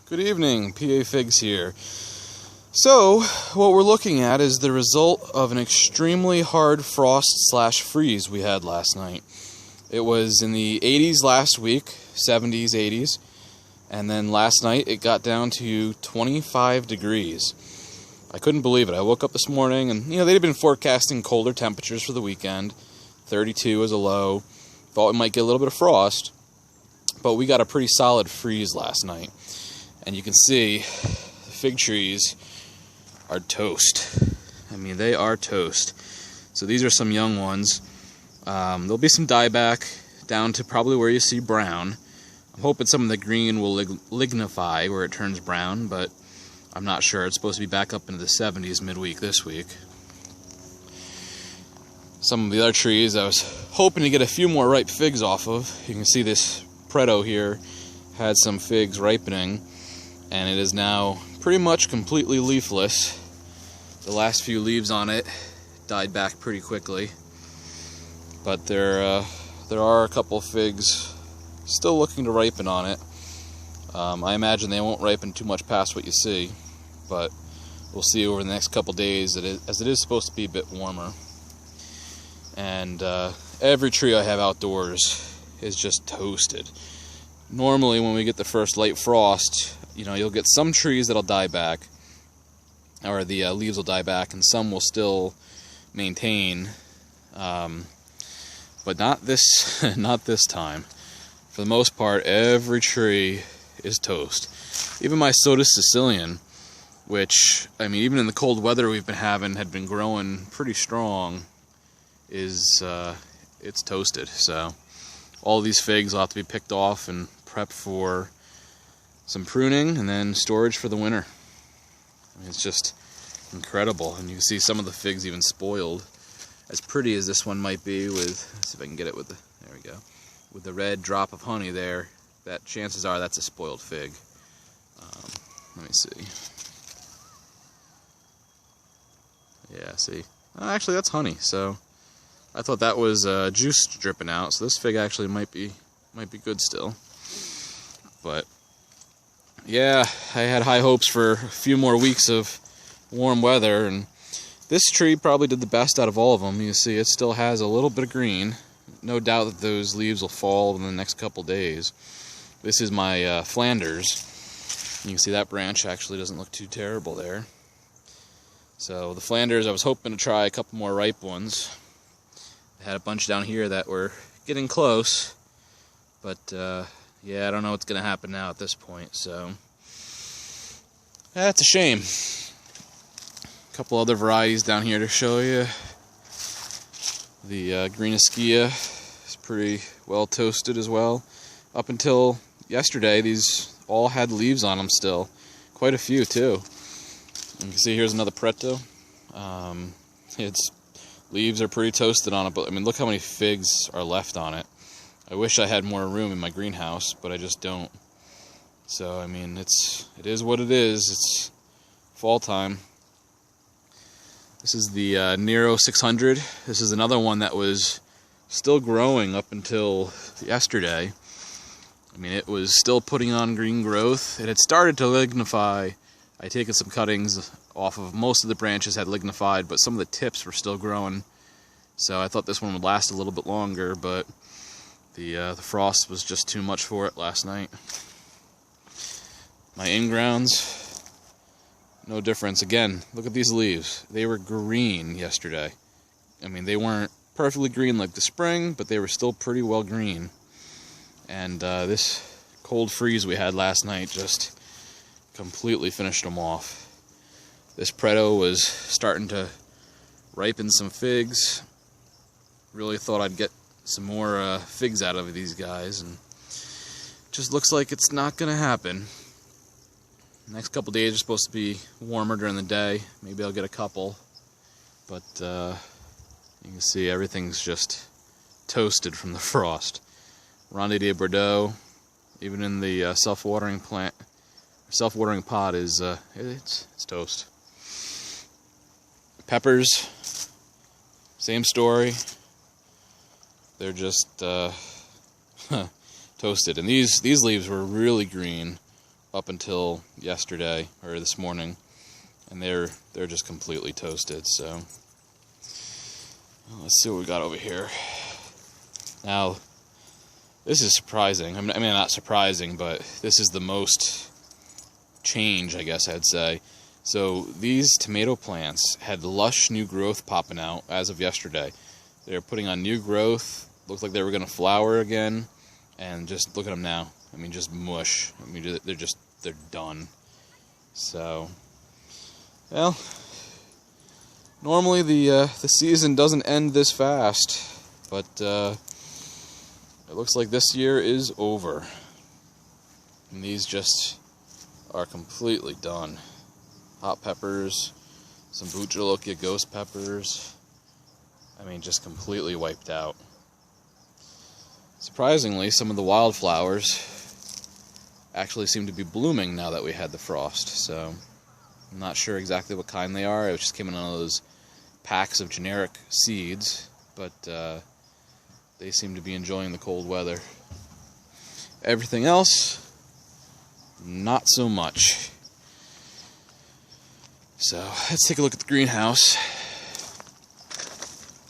Good evening, PA Figs here. So, what we're looking at is the result of an extremely hard frost/freeze we had last night. It was in the 80s last week, 70s, 80s, and then last night it got down to 25 degrees. I couldn't believe it. I woke up this morning and, they'd been forecasting colder temperatures for the weekend. 32 as a low. Thought we might get a little bit of frost, but we got a pretty solid freeze last night. And you can see the fig trees are toast. I mean, they are toast. So these are some young ones. There'll be some dieback down to probably where you see brown. I'm hoping some of the green will lignify where it turns brown, but I'm not sure. It's supposed to be back up into the 70s midweek this week. Some of the other trees I was hoping to get a few more ripe figs off of. You can see this Preto here had some figs ripening, and it is now pretty much completely leafless. The last few leaves on it died back pretty quickly, but there are a couple figs still looking to ripen on it. I imagine they won't ripen too much past what you see, but we'll see over the next couple days as it is supposed to be a bit warmer. And every tree I have outdoors is just toasted. Normally when we get the first light frost, you'll get some trees that'll die back, or the leaves will die back, and some will still maintain, but not this not this time. For the most part, every tree is toast. Even my Sotis Sicilian, which, even in the cold weather we've been having, had been growing pretty strong, is it's toasted. So all these figs will have to be picked off and prepped for some pruning and then storage for the winter. It's just incredible. And you can see some of the figs even spoiled. As pretty as this one might be with, let's see if I can get it with there we go, with the red drop of honey there, that chances are that's a spoiled fig. Let me see. Yeah, see. Actually, that's honey, so I thought that was juice dripping out, so this fig actually might be good still. But yeah, I had high hopes for a few more weeks of warm weather, and this tree probably did the best out of all of them. You see, it still has a little bit of green. No doubt that those leaves will fall in the next couple days. This is my Flanders. You can see that branch actually doesn't look too terrible there. So the Flanders, I was hoping to try a couple more ripe ones. I had a bunch down here that were getting close, but yeah, I don't know what's going to happen now at this point, so that's a shame. A couple other varieties down here to show you. The Green Ischia is pretty well toasted as well. Up until yesterday, these all had leaves on them still. Quite a few, too. You can see here's another Preto. Its leaves are pretty toasted on it, but look how many figs are left on it. I wish I had more room in my greenhouse, but I just don't. So, it is what it is. It's fall time. This is the Nero 600. This is another one that was still growing up until yesterday. It was still putting on green growth. It had started to lignify. I'd taken some cuttings off of most of the branches, had lignified, but some of the tips were still growing. So I thought this one would last a little bit longer, but the frost was just too much for it last night. My in-grounds, no difference. Again, look at these leaves. They were green yesterday. They weren't perfectly green like the spring, but they were still pretty well green. And this cold freeze we had last night just completely finished them off. This Preto was starting to ripen some figs. Really thought I'd get some more figs out of these guys, and just looks like it's not going to happen. The next couple days are supposed to be warmer during the day. Maybe I'll get a couple, but you can see everything's just toasted from the frost. Ronde de Bordeaux, even in the self-watering pot, is it's toast. Peppers, same story. They're just toasted, and these leaves were really green up until yesterday or this morning, and they're just completely toasted. So let's see what we got over here. Now, this is surprising. I mean, not surprising, but this is the most change, I guess I'd say. So these tomato plants had lush new growth popping out as of yesterday. They're putting on new growth. Looked like they were going to flower again, and just look at them now. I mean, just mush. I mean, they're done. So, well, normally the season doesn't end this fast, but it looks like this year is over. And these just are completely done. Hot peppers, some Butchalokia ghost peppers. I mean, just completely wiped out. Surprisingly, some of the wildflowers actually seem to be blooming now that we had the frost. So, I'm not sure exactly what kind they are. It just came in one of those packs of generic seeds, but they seem to be enjoying the cold weather. Everything else, not so much. So, let's take a look at the greenhouse.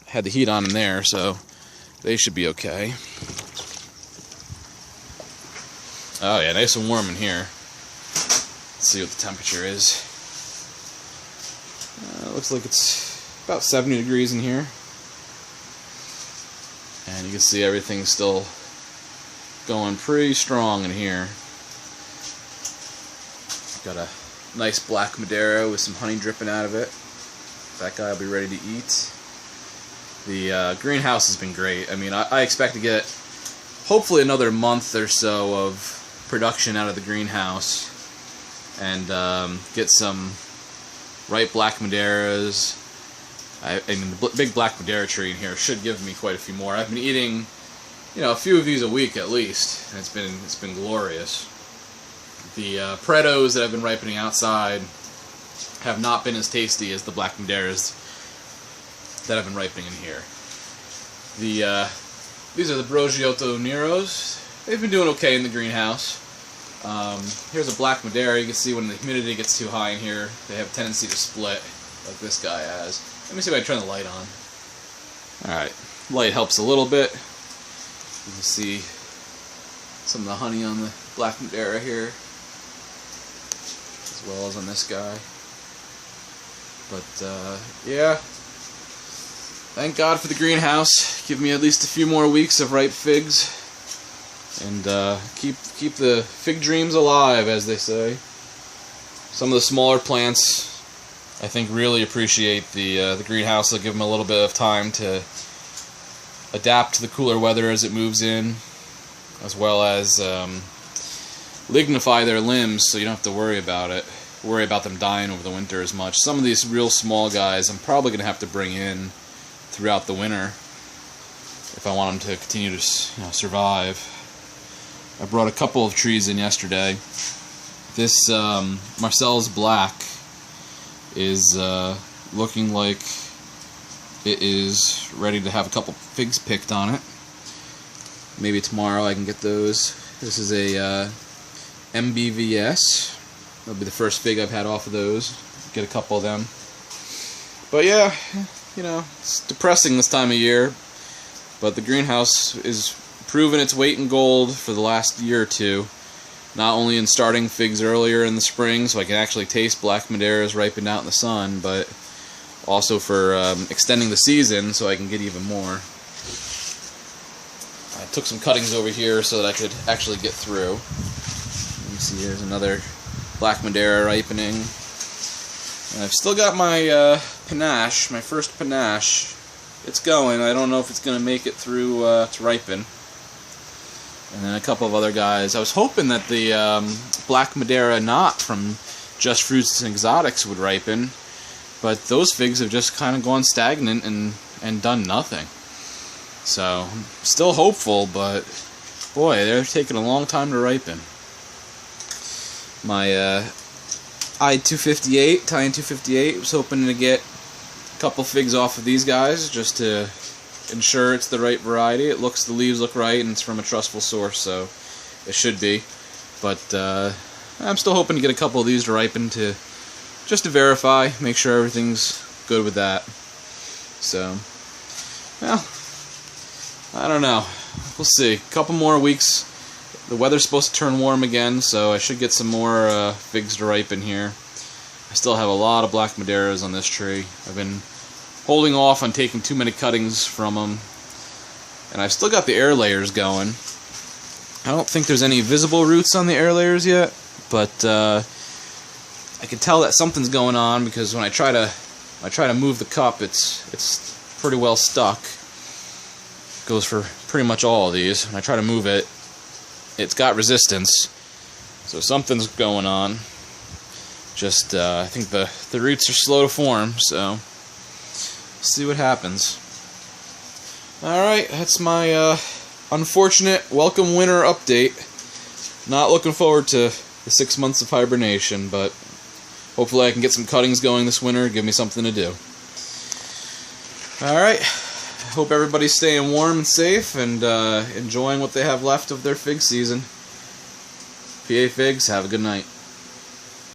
Had the heat on in there, so they should be okay. Oh yeah, nice and warm in here. Let's see what the temperature is. Looks like it's about 70 degrees in here. And you can see everything's still going pretty strong in here. Got a nice black Madeira with some honey dripping out of it. That guy will be ready to eat. The greenhouse has been great. I mean, I expect to get hopefully another month or so of production out of the greenhouse, and get some ripe black Madeiras. I mean, the big black Madeira tree in here should give me quite a few more. I've been eating, a few of these a week at least, and it's been glorious. The Pretos that I've been ripening outside have not been as tasty as the black Madeiras that I've been ripening in here. These are the Brogiotto Neros. They've been doing okay in the greenhouse. Here's a black Madeira. You can see when the humidity gets too high in here, they have a tendency to split, like this guy has. Let me see if I can turn the light on. Alright, light helps a little bit. You can see some of the honey on the black Madeira here, as well as on this guy. But, yeah. Thank God for the greenhouse. Give me at least a few more weeks of ripe figs. And keep the fig dreams alive, as they say. Some of the smaller plants, I think, really appreciate the greenhouse. They'll give them a little bit of time to adapt to the cooler weather as it moves in, as well as lignify their limbs, so you don't have to worry about them dying over the winter as much. Some of these real small guys, I'm probably going to have to bring in throughout the winter if I want them to continue to survive. I brought a couple of trees in yesterday. This Marcel's Black is looking like it is ready to have a couple figs picked on it. Maybe tomorrow I can get those. This is a MBVS. That'll be the first fig I've had off of those. Get a couple of them. But yeah, it's depressing this time of year. But the greenhouse is proven its weight in gold for the last year or two. Not only in starting figs earlier in the spring, so I can actually taste black Madeiras ripened out in the sun, but also for extending the season, so I can get even more. I took some cuttings over here so that I could actually get through. Let me see, here's another black Madeira ripening. And I've still got my panache, my first panache. It's going. I don't know if it's going to make it through to ripen. And then a couple of other guys. I was hoping that the black Madeira knot from Just Fruits and Exotics would ripen, but those figs have just kind of gone stagnant and done nothing. So, I'm still hopeful, but boy, they're taking a long time to ripen. My I-258, Italian 258, was hoping to get a couple figs off of these guys just to ensure it's the right variety. The leaves look right, and it's from a trustful source, so it should be. But I'm still hoping to get a couple of these to ripen just to verify, make sure everything's good with that. So, well, I don't know. We'll see. A couple more weeks. The weather's supposed to turn warm again, so I should get some more figs to ripen here. I still have a lot of black Madeiras on this tree. I've been holding off on taking too many cuttings from them. And I've still got the air layers going. I don't think there's any visible roots on the air layers yet, but I can tell that something's going on because when I try to move the cup, it's pretty well stuck. Goes for pretty much all of these. When I try to move it, it's got resistance, so something's going on. Just I think the roots are slow to form, so see what happens. Alright, that's my unfortunate welcome winter update. Not looking forward to the 6 months of hibernation, but hopefully I can get some cuttings going this winter, give me something to do. Alright, hope everybody's staying warm and safe and enjoying what they have left of their fig season. PA Figs, have a good night.